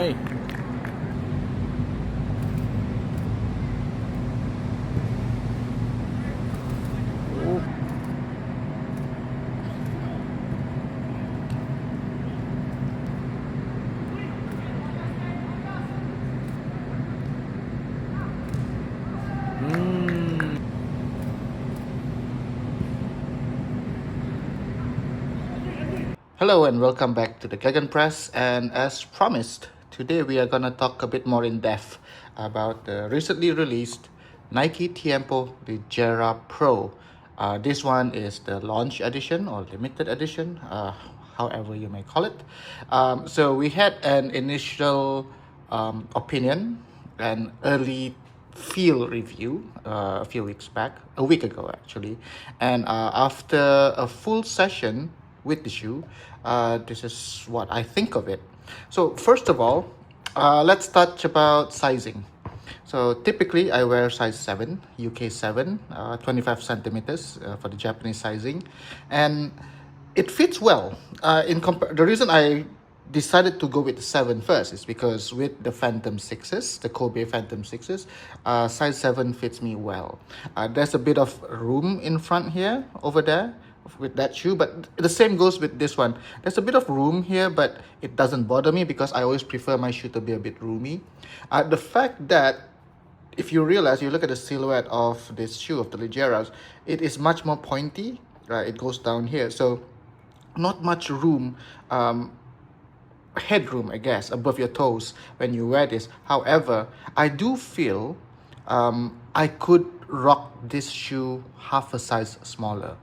right. Oh. Mm. Hello and welcome back to the Gagan Press. And as promised, today we are gonna talk a bit more in depth about the recently released Nike Tiempo Ligera Pro. This one is the launch edition or limited edition, however you may call it. So we had an initial opinion, an early feel review a week ago actually, and after a full session with the shoe, this is what I think of it. So first of all, let's touch about sizing. So typically I wear size 7, UK 7, 25 centimeters for the Japanese sizing, and it fits well. The reason I decided to go with the 7 first is because with the Phantom 6s, the Kobe Phantom 6s, size 7 fits me well. There's a bit of room in front here, over there, with that shoe, but the same goes with this one. There's a bit of room here, but it doesn't bother me because I always prefer my shoe to be a bit roomy. The fact that if you realize, you look at the silhouette of this shoe, of the Ligeras, it is much more pointy, right? It goes down here, so not much room, headroom, I guess, above your toes when you wear this. However, I do feel I could rock this shoe half a size smaller.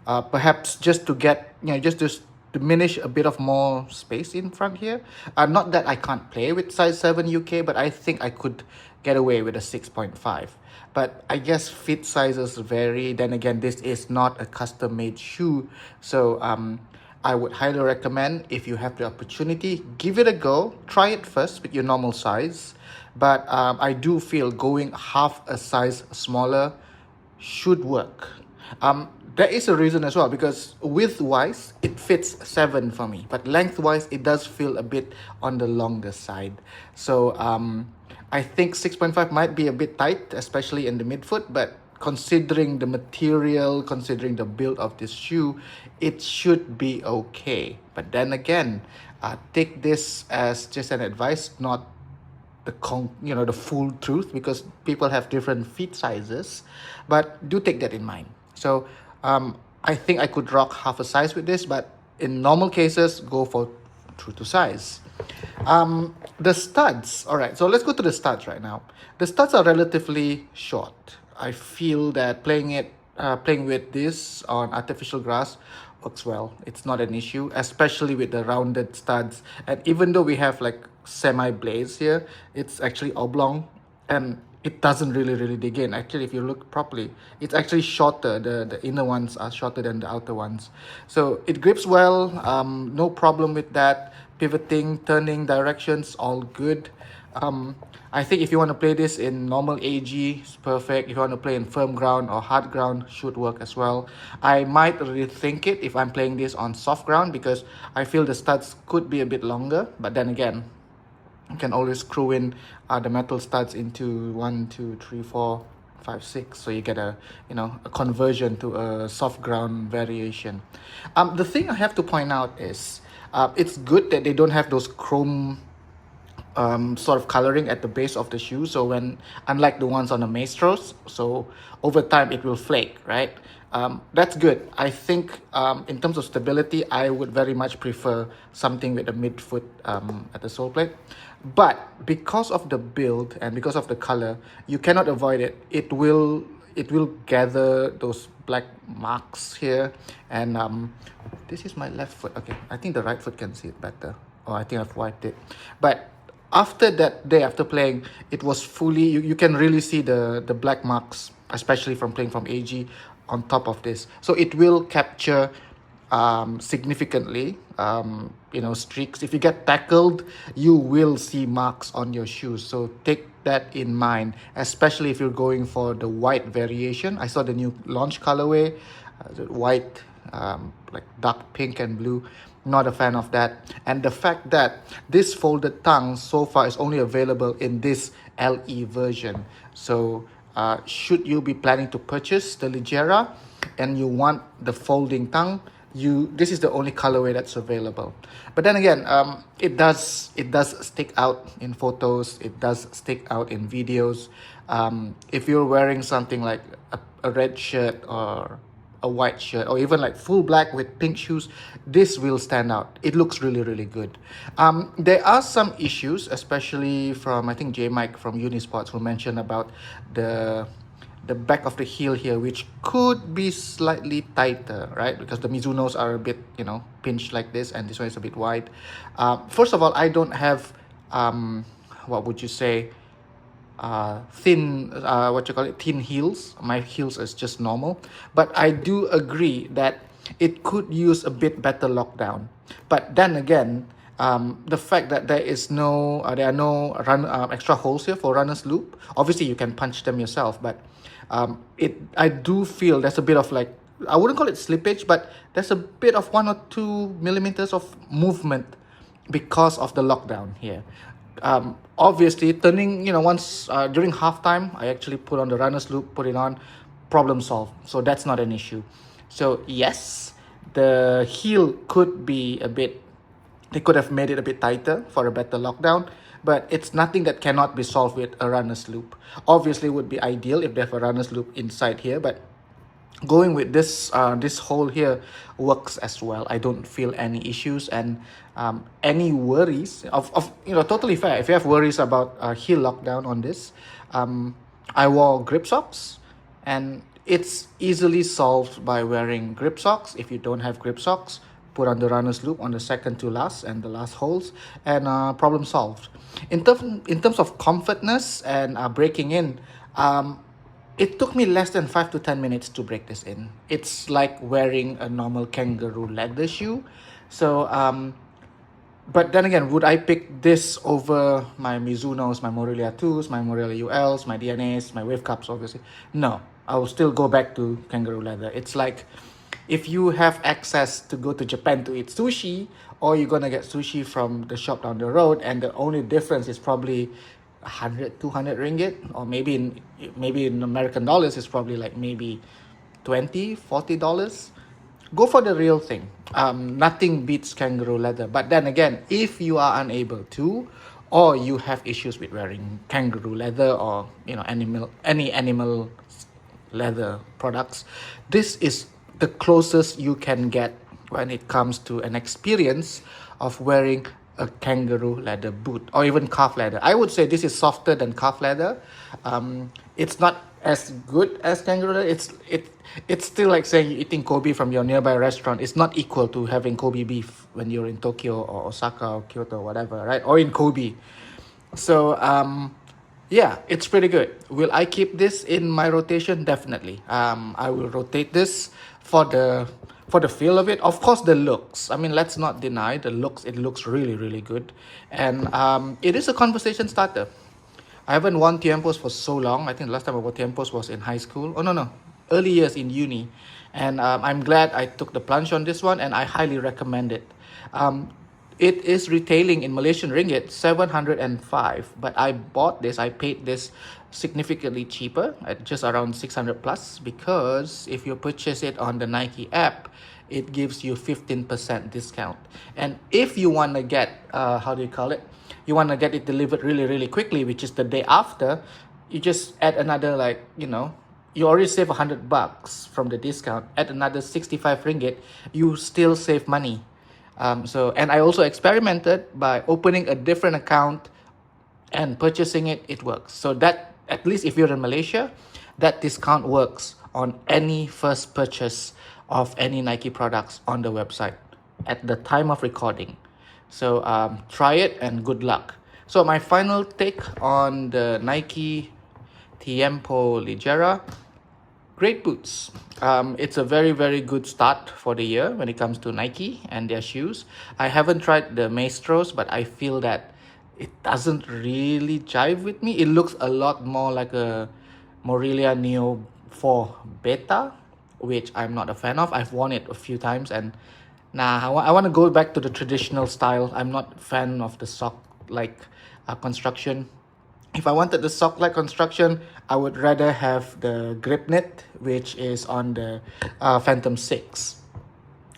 Perhaps just to get, just to diminish a bit of more space in front here. Not that I can't play with size 7 UK, but I think I could get away with a 6.5. But I guess fit sizes vary. Then again, this is not a custom-made shoe. So I would highly recommend, if you have the opportunity, give it a go. Try it first with your normal size. But I do feel going half a size smaller should work. There is a reason as well, because width-wise, it fits 7 for me. But length-wise, it does feel a bit on the longer side. So I think 6.5 might be a bit tight, especially in the midfoot. But considering the material, considering the build of this shoe, it should be okay. But then again, take this as just an advice, not the full truth, because people have different feet sizes. But do take that in mind. So I think I could rock half a size with this, but in normal cases, go for true to size. The studs. All right, so let's go to the studs right now. The studs are relatively short. I feel that playing with this on artificial grass works well. It's not an issue, especially with the rounded studs. And even though we have like semi-blades here, it's actually oblong, and it doesn't really dig in. Actually, if you look properly, it's actually shorter. The inner ones are shorter than the outer ones. So it grips well, no problem with that. Pivoting, turning directions, all good. I think if you want to play this in normal AG, it's perfect. If you want to play in firm ground or hard ground, should work as well. I might rethink it if I'm playing this on soft ground, because I feel the studs could be a bit longer. But then again, you can always screw in the metal studs into 1, 2, 3, 4, 5, 6, so you get a conversion to a soft ground variation. The thing I have to point out is it's good that they don't have those chrome sort of coloring at the base of the shoe. So unlike the ones on the Maestros, so over time it will flake, right? That's good. I think in terms of stability, I would very much prefer something with a midfoot at the sole plate. But because of the build and because of the color, you cannot avoid it. It will gather those black marks here. And this is my left foot. Okay, I think the right foot can see it better. Oh, I think I've wiped it. But after that day, after playing, it was fully, you can really see the black marks, especially from playing from AG, on top of this. So it will capture significantly streaks. If you get tackled, you will see marks on your shoes. So take that in mind, especially if you're going for the white variation. I saw the new launch colorway, the white like dark pink and blue. Not a fan of that. And the fact that this folded tongue so far is only available in this LE version. So should you be planning to purchase the Ligera and you want the folding tongue, this is the only colorway that's available. But then again, it does stick out in photos, it does stick out in videos. If you're wearing something like a red shirt or a white shirt, or even like full black with pink shoes, this will stand out. It looks really, really good. There are some issues, especially from, I think, J Mike from Unisports, who mentioned about the back of the heel here, which could be slightly tighter, right? Because the Mizunos are a bit, pinched like this, and this one is a bit wide. First of all, I don't have, what would you say, thin, thin heels. My heels is just normal. But I do agree that it could use a bit better lockdown. But then again, the fact that there are no extra holes here for runner's loop. Obviously, you can punch them yourself, but I do feel there's a bit of, like, I wouldn't call it slippage, but there's a bit of 1 or 2 millimeters of movement because of the lockdown here. Obviously, turning, once during halftime, I actually put on the runner's loop, put it on, problem solved. So that's not an issue. So yes, the heel could be they could have made it a bit tighter for a better lockdown, but it's nothing that cannot be solved with a runner's loop. Obviously, it would be ideal if they have a runner's loop inside here, but going with this hole here works as well. I don't feel any issues, and any worries of totally fair. If you have worries about heel lockdown on this, I wore grip socks, and it's easily solved by wearing grip socks. If you don't have grip socks, put on the runner's loop on the second to last and the last holes, and problem solved. In terms of comfortness and breaking in, it took me less than 5 to 10 minutes to break this in. It's like wearing a normal kangaroo leather shoe. So, but then again, would I pick this over my Mizunos, my Morelia 2s, my Morelia ULs, my DNAs, my Wave Cups, obviously? No, I will still go back to kangaroo leather. It's like if you have access to go to Japan to eat sushi, or you're gonna get sushi from the shop down the road, and the only difference is probably 100, 200 ringgit, or maybe in American dollars, it's probably like maybe $20, $40. Go for the real thing. Nothing beats kangaroo leather. But then again, if you are unable to, or you have issues with wearing kangaroo leather, or any animal leather products, this is the closest you can get when it comes to an experience of wearing a kangaroo leather boot, or even calf leather. I would say this is softer than calf leather. It's not as good as kangaroo leather. It's still like saying you're eating Kobe from your nearby restaurant. It's not equal to having Kobe beef when you're in Tokyo or Osaka or Kyoto or whatever, right? Or in Kobe. So yeah, it's pretty good. Will I keep this in my rotation? Definitely. I will rotate this for the feel of it. Of course, the looks. I mean, let's not deny the looks. It looks really, really good. And it is a conversation starter. I haven't worn Tiempos for so long. I think the last time I wore Tiempos was in high school. Oh, no. Early years in uni. And I'm glad I took the plunge on this one, and I highly recommend it. It is retailing in Malaysian ringgit 705, but I paid this significantly cheaper at just around 600 plus, because if you purchase it on the Nike app, it gives you 15% discount. And if you want to get, you want to get it delivered really, really quickly, which is the day after, you just add another, you already save $100 from the discount, add another 65 ringgit, you still save money. And I also experimented by opening a different account and purchasing it. It works. So that, at least if you're in Malaysia, that discount works on any first purchase of any Nike products on the website at the time of recording. So try it and good luck. So my final take on the Nike Tiempo Ligera. Great boots. It's a very, very good start for the year when it comes to Nike and their shoes. I haven't tried the Maestros, but I feel that it doesn't really jive with me. It looks a lot more like a Morelia Neo 4 Beta which I'm not a fan of. I've worn it a few times and nah, I want to go back to the traditional style. I'm not a fan of the sock like construction. If I wanted the sock like construction, I would rather have the grip knit, which is on the Phantom 6.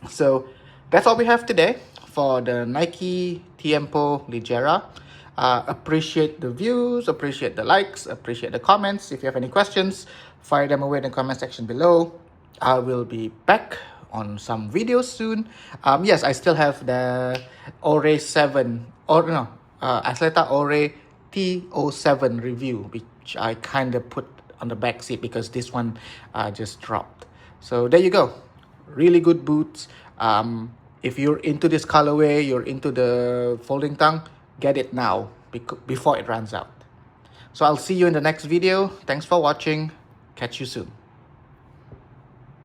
So that's all we have today for the Nike Tiempo Ligera. Appreciate the views, appreciate the likes, appreciate the comments. If you have any questions, fire them away in the comment section below. I will be back on some videos soon. Yes, I still have the Ore 7, or no, Athleta Ore T07 review, which I kind of put on the back seat because this one just dropped. So there you go. Really good boots. If you're into this colorway, you're into the folding tongue, get it now before it runs out. So I'll see you in the next video. Thanks for watching. Catch you soon.